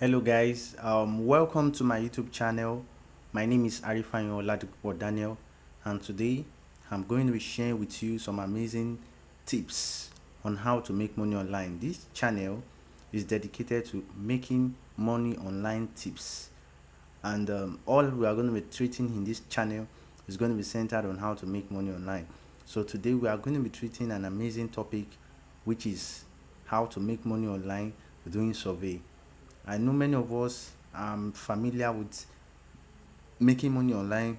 Hello guys, welcome to my YouTube channel. My name is Arifanyo Ladipo Daniel, and today I'm going to be sharing with you some amazing tips on how to make money online. This channel is dedicated to making money online tips, and all we are going to be treating in this channel is going to be centered on how to make money online. So today we are going to be treating an amazing topic, which is how to make money online doing survey. I know many of us are familiar with making money online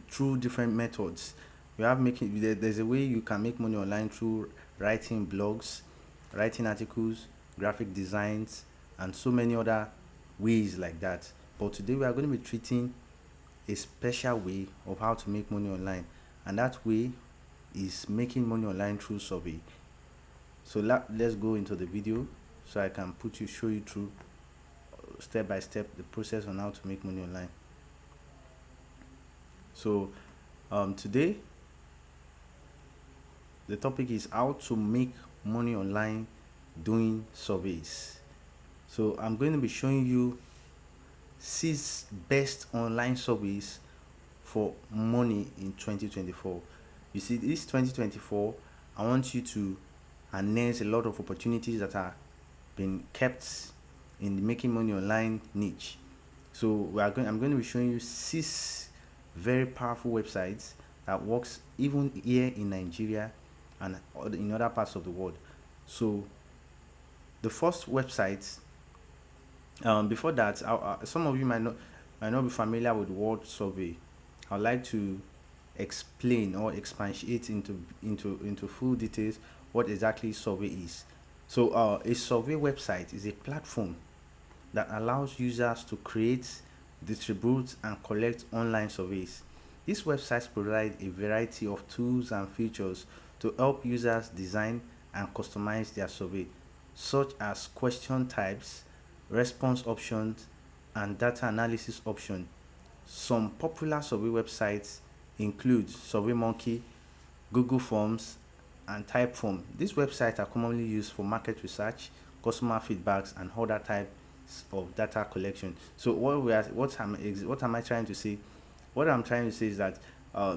through different methods. You have making there's a way you can make money online through writing blogs, writing articles, graphic designs, and so many other ways like that. But today we are going to be treating a special way of how to make money online, and that way is making money online through survey. So let's go into the video so I can show you through step by step the process on how to make money online. So today the topic is how to make money online doing surveys. So I'm going to be showing you 6 best online surveys for money in 2024. You see, this 2024, I want you to harness a lot of opportunities that are being kept in the making money online niche. So I'm going to be showing you 6 very powerful websites that works even here in Nigeria and in other parts of the world. So the first website, before that, some of you might not be familiar with word survey. I'd like to explain or expatiate into full details what exactly survey is. So a survey website is a platform that allows users to create, distribute, and collect online surveys. These websites provide a variety of tools and features to help users design and customize their survey, such as question types, response options, and data analysis options. Some popular survey websites include SurveyMonkey, Google Forms, and Typeform. These websites are commonly used for market research, customer feedbacks, and other types of data collection. So what am I trying to say? What I'm trying to say is that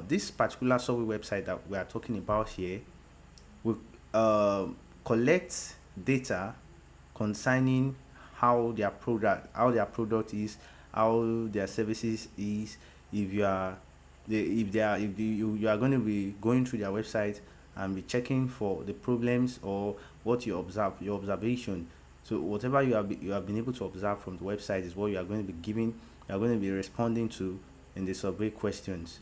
this particular survey website that we are talking about here will uh, collect data concerning how their product is, how their services is. If you are if they are if you are going to be going through their website and be checking for the problems or what you observe, your observation. So whatever you have been able to observe from the website is what you are going to be giving. You are going to be responding to in the survey questions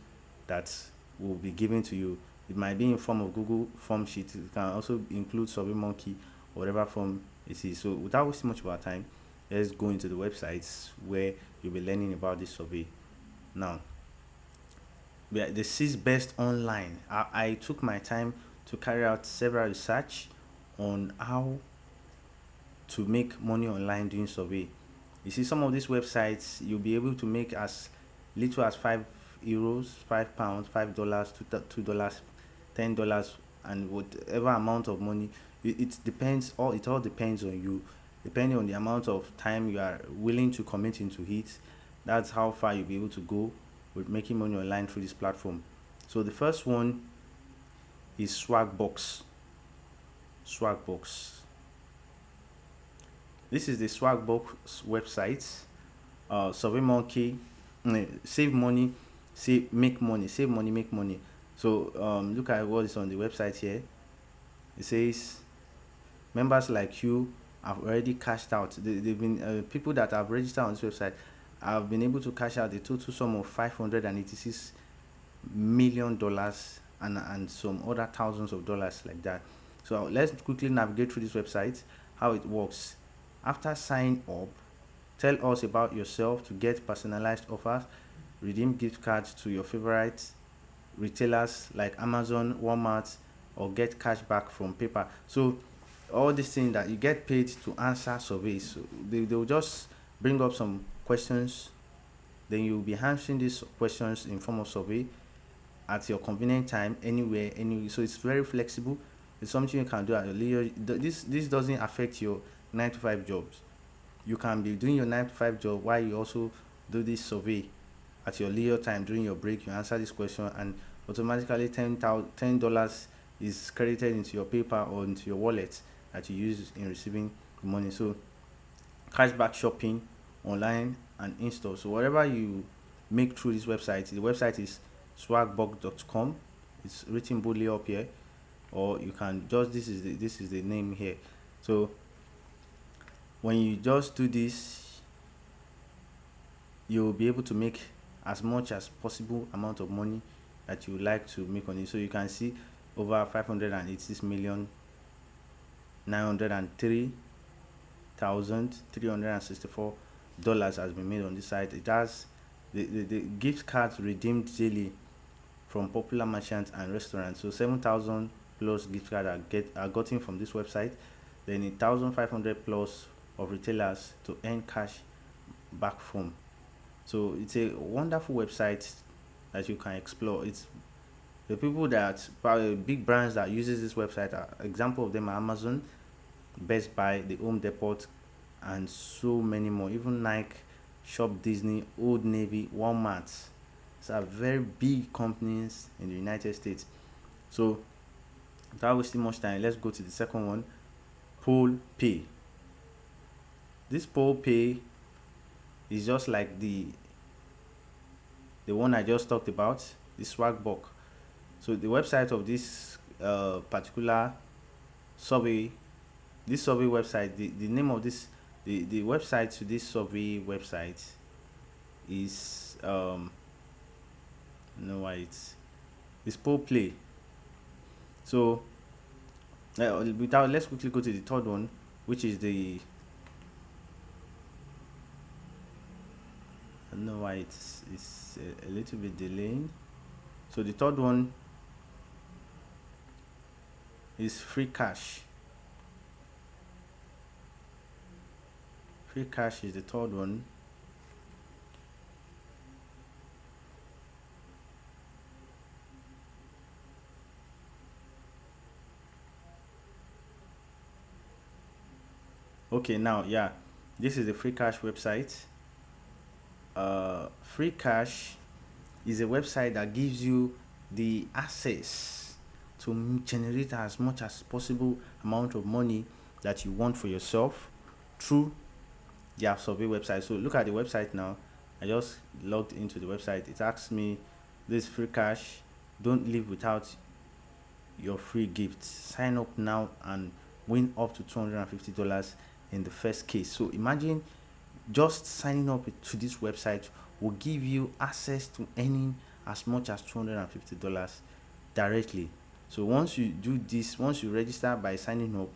that will be given to you. It might be in form of Google form sheet. It can also include SurveyMonkey, whatever form it is. So without wasting much of our time, let's go into the websites where you'll be learning about this survey. Now, the 6 best online. I took my time to carry out several research on how to make money online doing survey. You see, some of these websites you'll be able to make as little as €5, £5, $5, $2, $10, and whatever amount of money. It depends. It all depends on you, depending on the amount of time you are willing to commit into it. That's how far you'll be able to go with making money online through this platform. So the first one is Swagbox. Swagbox. This is the Swagbox website. SurveyMonkey, save money, save money, make money. So look at what is on the website here. It says members like you have already cashed out. They've been people that have registered on this website have been able to cash out the total sum of $586 million and some other thousands of dollars like that. So let's quickly navigate through this website, how it works. After sign up, tell us about yourself to get personalized offers, redeem gift cards to your favorite retailers like Amazon, Walmart, or get cash back from PayPal. So all these things that you get paid to answer surveys. So they'll just bring up some questions, then you'll be answering these questions in form of survey at your convenient time, anywhere, anywhere. So it's very flexible. It's something you can do at your leisure. This doesn't affect your 9 to 5 jobs. You can be doing your 9 to 5 job while you also do this survey at your leisure time during your break. You answer this question, and automatically $10 is credited into your paper or into your wallet that you use in receiving the money. So cashback shopping online and in store. So whatever you make through this website, the website is swagbuck.com. It's written boldly up here, or you can just, this is the name here. So when you just do this, you'll be able to make as much as possible amount of money that you like to make on it. So you can see over 586 million 903,364 dollars has been made on this site. It has the gift cards redeemed daily from popular merchants and restaurants. So 7,000 plus gift cards are gotten from this website. Then 1,500 plus of retailers to earn cash back from. So it's a wonderful website that you can explore. It's the people that probably big brands that uses this website. Example of them are Amazon, Best Buy, the Home Depot, and so many more. Even Nike, Shop Disney, Old Navy, Walmart. These are very big companies in the United States. So without wasting much time, let's go to the second one, Pole Pay. This Pole Pay is just like the one I just talked about, the Swagbuck. So the website of this particular survey, this survey website, the name of this, the website to this survey website is no why it's Pole Play. So without, let's quickly go to the third one, which is the, I don't know why it's a little bit delaying. So the third one is Free Cash. Free Cash is the third one. Okay, now yeah, this is the Free Cash website. Free Cash is a website that gives you the access to generate as much as possible amount of money that you want for yourself through their survey website. So look at the website now. I just logged into the website. It asks me, this Free Cash, don't live without your free gifts. Sign up now and win up to $250 in the first case. So imagine just signing up to this website will give you access to earning as much as $250 directly. So once you do this, once you register by signing up,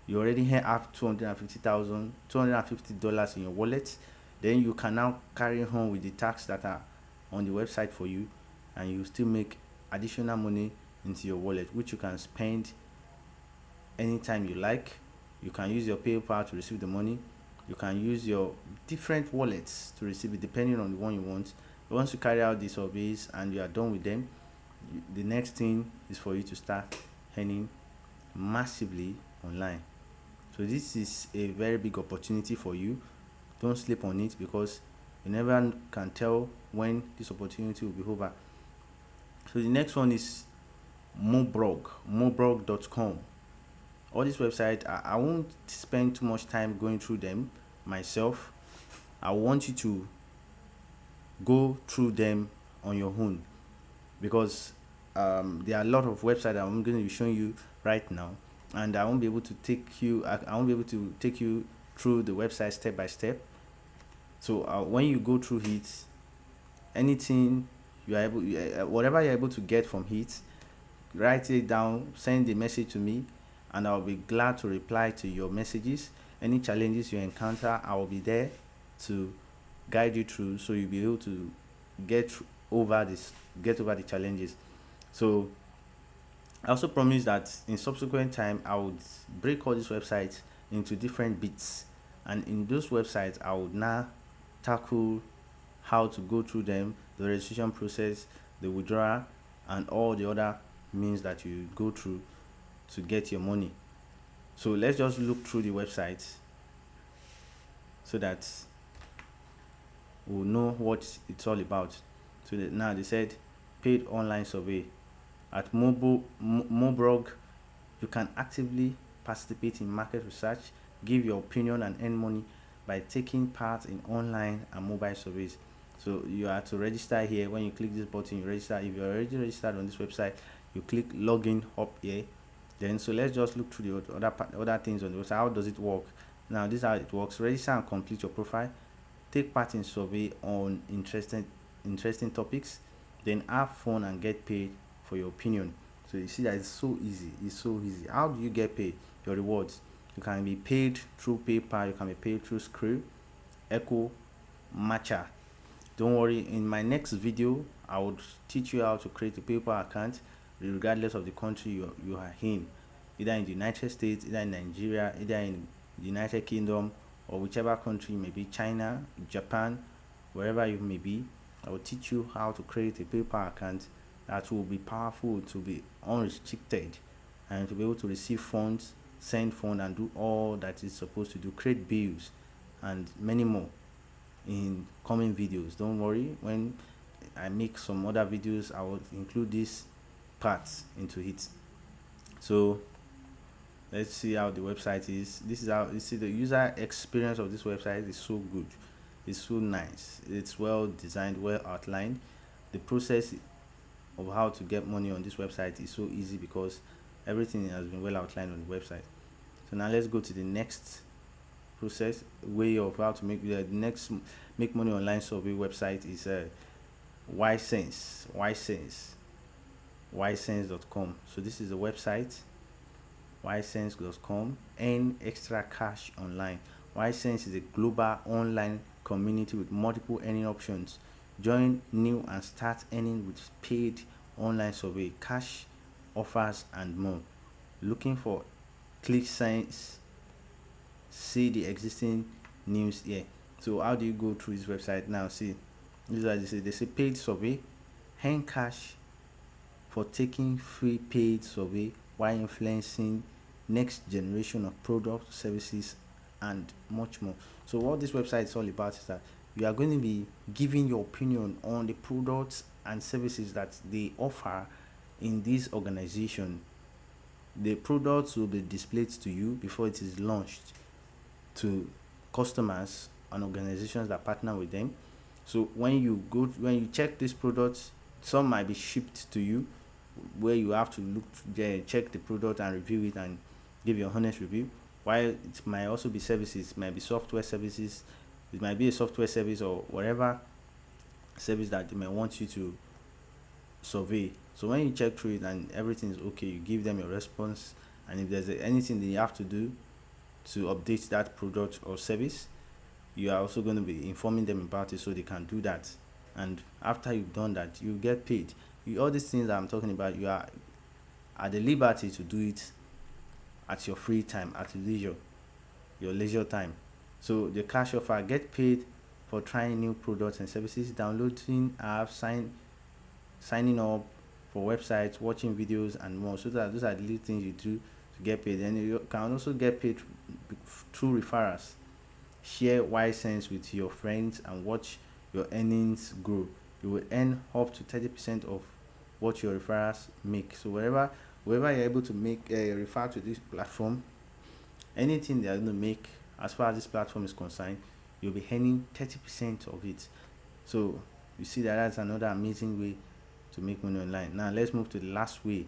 you already have $250 in your wallet. Then you can now carry on with the tasks that are on the website for you, and you still make additional money into your wallet, which you can spend anytime you like. You can use your PayPal to receive the money. You can use your different wallets to receive it depending on the one you want. Once you carry out the surveys and you are done with them, the next thing is for you to start earning massively online. So this is a very big opportunity for you. Don't sleep on it, because you never can tell when this opportunity will be over. So the next one is mobrog.com. All these websites, I won't spend too much time going through them myself. I want you to go through them on your own, because there are a lot of websites that I'm going to be showing you right now, and I won't be able to take you through the website step by step. So when you go through it, anything you are able, whatever you're able to get from it, write it down, send the message to me, and I'll be glad to reply to your messages. Any challenges you encounter, I will be there to guide you through, so you'll be able to get over the challenges. So I also promise that in subsequent time I would break all these websites into different bits, and in those websites I would now tackle how to go through them, the registration process, the withdrawal, and all the other means that you go through to get your money. So let's just look through the website. so that we'll know what it's all about. So that now they said paid online survey at Mobrog. You can actively participate in market research, give your opinion, and earn money by taking part in online and mobile surveys. So you have to register here. When you click this button, you register. If you're already registered on this website, you click login up here. Then so let's just look through the other things on the website. How does it work? Now this is how it works. Register and complete your profile. Take part in survey on interesting topics. Then have fun and get paid for your opinion. So you see that it's so easy. It's so easy. How do you get paid? Your rewards. You can be paid through PayPal. You can be paid through Skrill, Echo, Matcha. Don't worry, in my next video I would teach you how to create a PayPal account regardless of the country you are in, either in the United States, either in Nigeria, either in the United Kingdom, or whichever country, maybe China, Japan, wherever you may be. I will teach you how to create a PayPal account that will be powerful, to be unrestricted, and to be able to receive funds, send funds, and do all that it's supposed to do, create bills, and many more in coming videos. Don't worry, when I make some other videos, I will include these parts into it. So let's see how the website is. This is how you see the user experience of this website is so good. It's so nice. It's well designed, well outlined. The process of how to get money on this website is so easy because everything has been well outlined on the website. So now let's go to the next process way of how to make the next make money online survey website is ysense.com. So this is the website, ysense.com. Earn extra cash online. Ysense is a global online community with multiple earning options. Join new and start earning with paid online survey, cash offers, and more. Looking for ClickSense? See the existing news here. So how do you go through this website now? See, this is they say paid survey, earn cash for taking free paid survey while influencing next generation of products, services, and much more. So what this website is all about is that you are going to be giving your opinion on the products and services that they offer in this organization. The products will be displayed to you before it is launched to customers and organizations that partner with them. So when you check these products, some might be shipped to you, where you have to look there, check the product and review it and give your honest review. While it might also be services, it might be software services, it might be a software service or whatever service that they may want you to survey. So when you check through it and everything is okay, you give them your response, and if there's anything that you have to do to update that product or service, you are also going to be informing them about it so they can do that. And after you've done that, you get paid. All these things that I'm talking about, you are at the liberty to do it at your free time, at your leisure time. So the cash offer: get paid for trying new products and services, downloading apps, signing up for websites, watching videos, and more. So that those are the little things you do to get paid. And you can also get paid through referrals. Share Ysense with your friends and watch your earnings grow. You will earn up to 30% of what your referrals make. So wherever you're able to make refer to this platform, anything they're going to make as far as this platform is concerned, you'll be earning 30% of it. So you see that that's another amazing way to make money online. Now let's move to the last way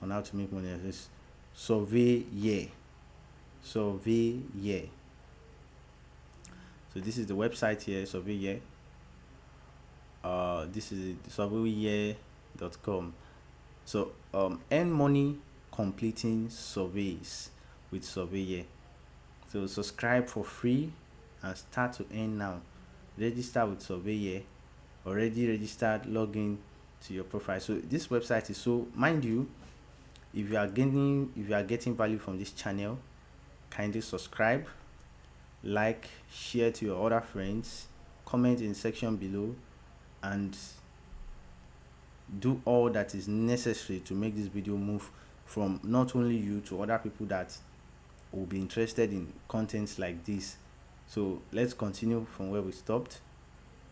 on how to make money. This Surveyor. So this is the website here, Surveyor. This is surveyor.com. So earn money completing surveys with Surveyor. So subscribe for free and start to earn now. Register with Surveyor. Already registered, log in to your profile. So this website is so, mind you, if you are getting value from this channel, kindly subscribe, like, share to your other friends, comment in the section below, and do all that is necessary to make this video move from not only you to other people that will be interested in contents like this. So let's continue from where we stopped.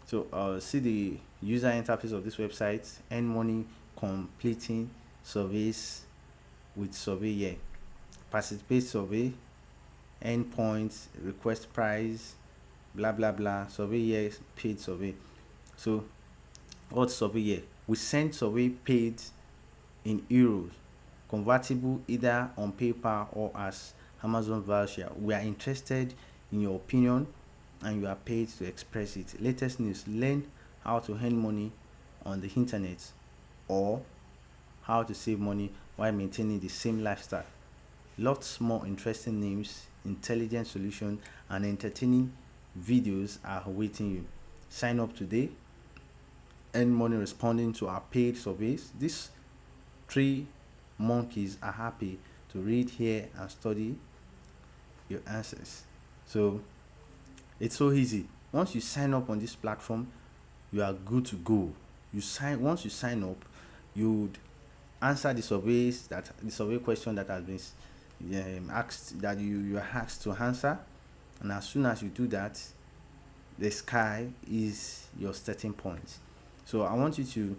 So see the user interface of this website. Earn money completing surveys with survey here. Participate survey, earn points, request prize, blah blah blah. Survey here, paid survey. So what survey here? We send survey paid in euros, convertible either on PayPal or as Amazon voucher. We are interested in your opinion and you are paid to express it. Latest news: learn how to earn money on the internet or how to save money while maintaining the same lifestyle. Lots more interesting names, intelligent solutions, and entertaining videos are awaiting you. Sign up today, earn money responding to our paid surveys. These three monkeys are happy to read, hear, and study your answers. So it's so easy. Once you sign up on this platform, you are good to go. Once you sign up, you would answer the survey question that has been asked, that you are asked to answer, and as soon as you do that, the sky is your starting point. So I want you to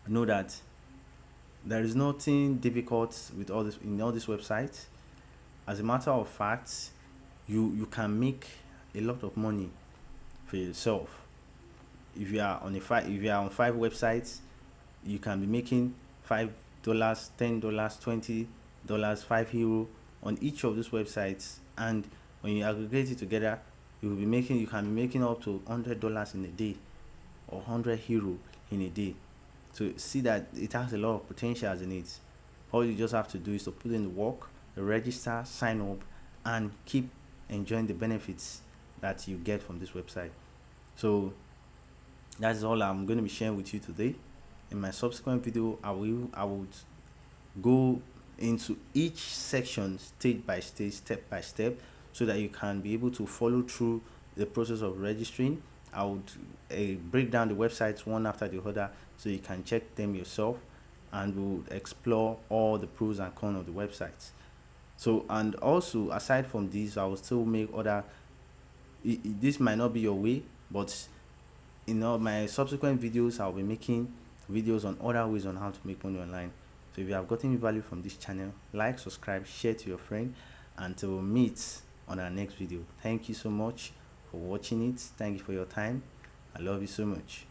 know that there is nothing difficult with all this in all these websites. As a matter of fact, you can make a lot of money for yourself. If you are on five websites, you can be making $5, $10, $20, €5 on each of those websites, and when you aggregate it together, you can be making up to $100 in a day or €100 in a day. So see that it has a lot of potentials in it. All you just have to do is to put in the work, register, sign up, and keep enjoying the benefits that you get from this website. So that's all I'm going to be sharing with you today. In my subsequent video, I would go into each section stage by stage, step by step, so that you can be able to follow through the process of registering. I would break down the websites one after the other so you can check them yourself, and we'll explore all the pros and cons of the websites. So, and also aside from this, I will still make other. This might not be your way, but in all my subsequent videos, I'll be making videos on other ways on how to make money online. So if you have gotten value from this channel, like, subscribe, share to your friend, until we meet on our next video. Thank you so much for watching it. Thank you for your time. I love you so much.